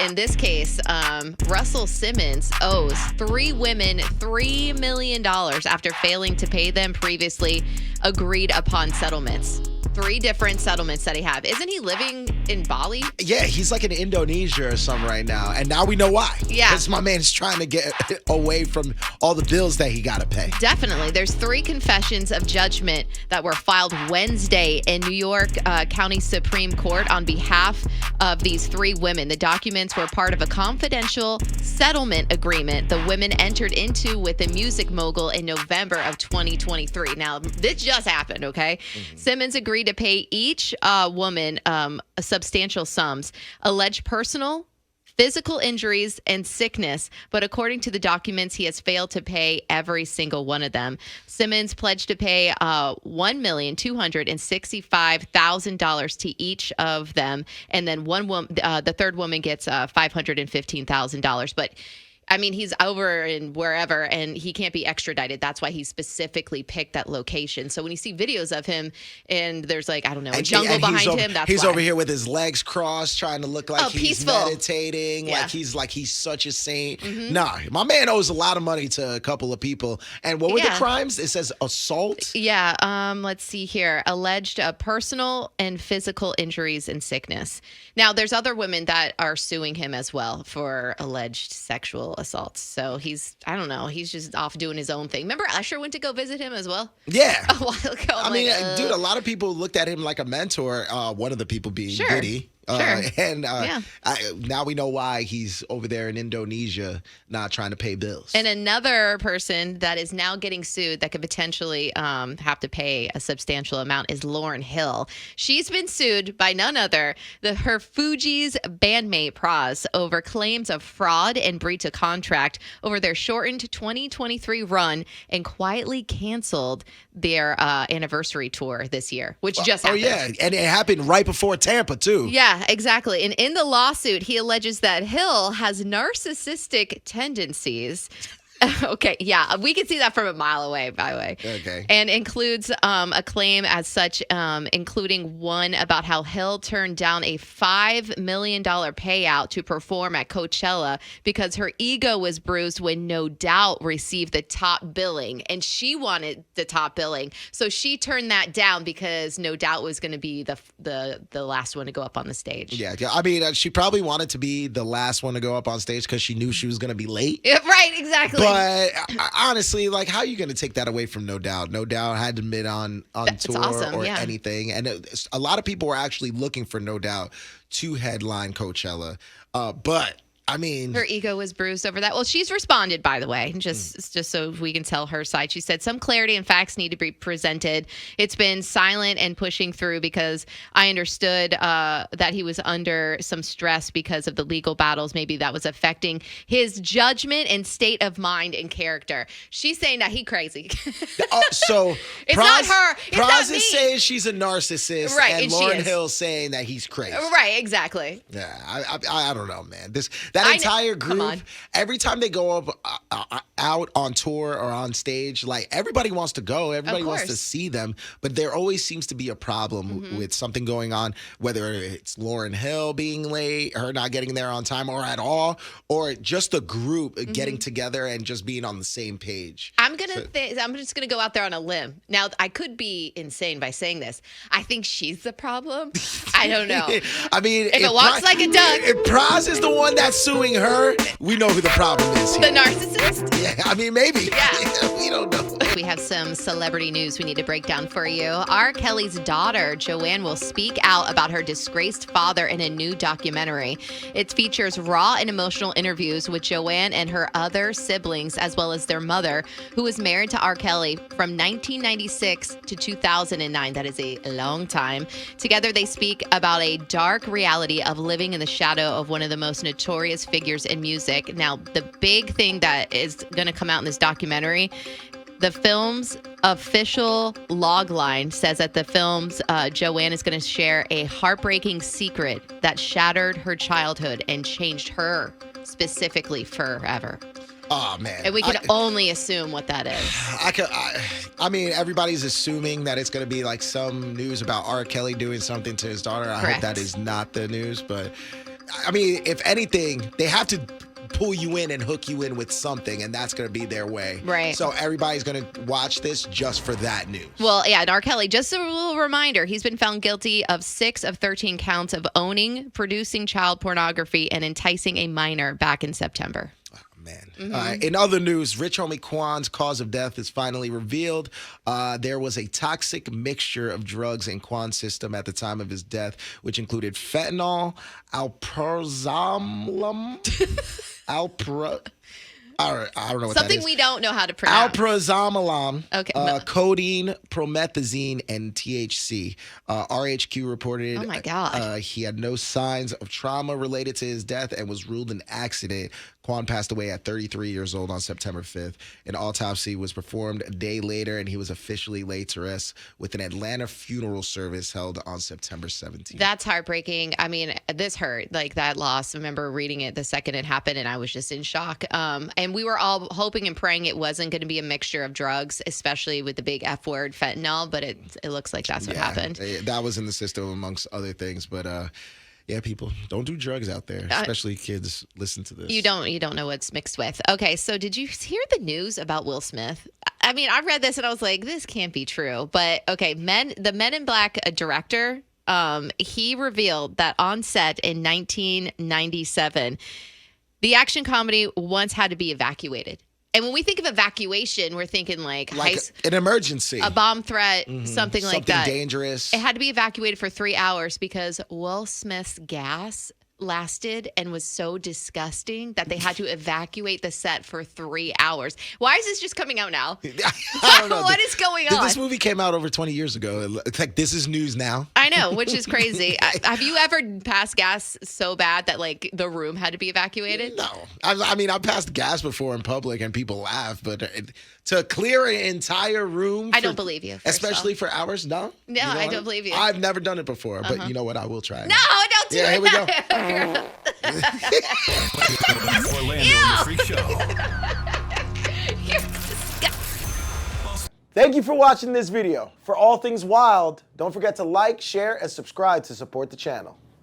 in this case, Russell Simmons owes 3 women $3 million after failing to pay them previously agreed upon settlements. 3 different settlements that he have. Isn't he living in Bali? Yeah, he's like in Indonesia or something right now. And now we know why. Yeah. Because my man's trying to get away from all the bills that he got to pay. Definitely. There's 3 confessions of judgment that were filed Wednesday in New York County Supreme Court on behalf of these 3 women. The documents were part of a confidential settlement agreement the women entered into with a music mogul in November of 2023. Now, this just happened, okay? Mm-hmm. Simmons agreed to pay each woman substantial sums, alleged personal, physical injuries, and sickness. But according to the documents, he has failed to pay every single one of them. Simmons pledged to pay $1,265,000 to each of them. And then the third woman gets $515,000. But I mean, he's over in wherever, and he can't be extradited. That's why he specifically picked that location. So when you see videos of him, and there's like, I don't know, a jungle behind him, that's he's why. over here with his legs crossed, trying to look like he's peaceful. meditating, Yeah. like he's such a saint. Mm-hmm. Nah, my man owes a lot of money to a couple of people. And what were the crimes? It says assault. Yeah. Let's see here. Alleged personal and physical injuries and sickness. Now, there's other women that are suing him as well for alleged sexual assaults. So he's just off doing his own thing. Remember Usher went to go visit him as well? Yeah. A while ago. I mean, dude, a lot of people looked at him like a mentor. One of the people being Getty. Sure. Now we know why he's over there in Indonesia not trying to pay bills. And another person that is now getting sued that could potentially have to pay a substantial amount is Lauryn Hill. She's been sued by none other her Fugees bandmate Pras over claims of fraud and breach of contract over their shortened 2023 run and quietly canceled their anniversary tour this year, which just happened. Oh, yeah. And it happened right before Tampa, too. Yeah, exactly. And in the lawsuit, he alleges that Hill has narcissistic tendencies. Okay, yeah, we can see that from a mile away, by the way. Okay. And includes a claim as such, including one about how Hill turned down a $5 million payout to perform at Coachella because her ego was bruised when No Doubt received the top billing, and she wanted the top billing. So she turned that down because No Doubt was going to be the last one to go up on the stage. Yeah, I mean, she probably wanted to be the last one to go up on stage because she knew she was going to be late. Yeah, right, exactly. But honestly, like, how are you going to take that away from No Doubt? No Doubt hadn't been on tour or anything. And a lot of people were actually looking for No Doubt to headline Coachella. But I mean, her ego was bruised over that. Well, she's responded, by the way, just so we can tell her side. She said some clarity and facts need to be presented. It's been silent and pushing through because I understood that he was under some stress because of the legal battles. Maybe that was affecting his judgment and state of mind and character. She's saying that he crazy. So it's not her. It's not Pras me. is saying she's a narcissist, right? and And Lauryn Hill saying that he's crazy. Right? Exactly. Yeah, I don't know, man. That entire group, every time they go up out on tour or on stage, like, everybody wants to go, everybody wants to see them, but there always seems to be a problem with something going on, whether it's Lauryn Hill being late, her not getting there on time or at all, or just the group getting together and just being on the same page. I'm just gonna go out there on a limb. Now, I could be insane by saying this. I think she's the problem. I don't know. I mean, if it walks like a duck. If Pras is the one that's suing her, we know who the problem is here. The narcissist? Yeah, I mean, maybe. Yeah. We don't know. We have some celebrity news we need to break down for you. R. Kelly's daughter, Joanne, will speak out about her disgraced father in a new documentary. It features raw and emotional interviews with Joanne and her other siblings, as well as their mother, who was married to R. Kelly from 1996 to 2009. That is a long time. Together, they speak about a dark reality of living in the shadow of one of the most notorious figures in music. Now, the big thing that is going to come out in this documentary, the film's official logline says that the film's Joanne is going to share a heartbreaking secret that shattered her childhood and changed her specifically forever. Oh, man. And we can only assume what that is. I mean, everybody's assuming that it's going to be like some news about R. Kelly doing something to his daughter. I hope that is not the news, but I mean, if anything, they have to pull you in and hook you in with something, and that's going to be their way. Right. So everybody's going to watch this just for that news. Well, yeah, and R. Kelly, just a little reminder, he's been found guilty of 6 of 13 counts of owning, producing child pornography, and enticing a minor back in September. Man. In other news, Rich Homie Quan's cause of death is finally revealed. There was a toxic mixture of drugs in Quan's system at the time of his death, which included fentanyl, alprazolam, I don't know what Something that is. We don't know how to pronounce. Alprazolam, okay. codeine, promethazine, and THC. RHQ reported oh my God. He had no signs of trauma related to his death and was ruled an accident. Quan passed away at 33 years old on September 5th. An autopsy was performed a day later, and he was officially laid to rest with an Atlanta funeral service held on September 17th. That's heartbreaking. I mean, this hurt, like that loss. I remember reading it the second it happened, and I was just in shock. And we were all hoping and praying it wasn't going to be a mixture of drugs, especially with the big F word, fentanyl, but it looks like that's what happened. That was in the system amongst other things, but yeah, people, don't do drugs out there, especially kids. Listen to this. You don't know what's mixed with. Okay, so did you hear the news about Will Smith? I mean, I read this and I was like, this can't be true. But okay, the Men in Black director, he revealed that on set in 1997, the action comedy once had to be evacuated. And when we think of evacuation, we're thinking like an emergency, a bomb threat, something like that. Something dangerous. It had to be evacuated for 3 hours because Will Smith's gas lasted and was so disgusting that they had to evacuate the set for 3 hours. Why is this just coming out now? I don't know. What is going on? This movie came out over 20 years ago. It's like, this is news now. I know, which is crazy. Have you ever passed gas so bad that like the room had to be evacuated? No. I mean, I've passed gas before in public and people laugh, but to clear an entire room. I don't believe you. Especially for hours? No? No, I don't believe you. I've never done it before, but you know what? I will try it. No, don't do it. Here we go. Orlando Freak Show. Thank you for watching this video. For all things wild, don't forget to like, share, and subscribe to support the channel.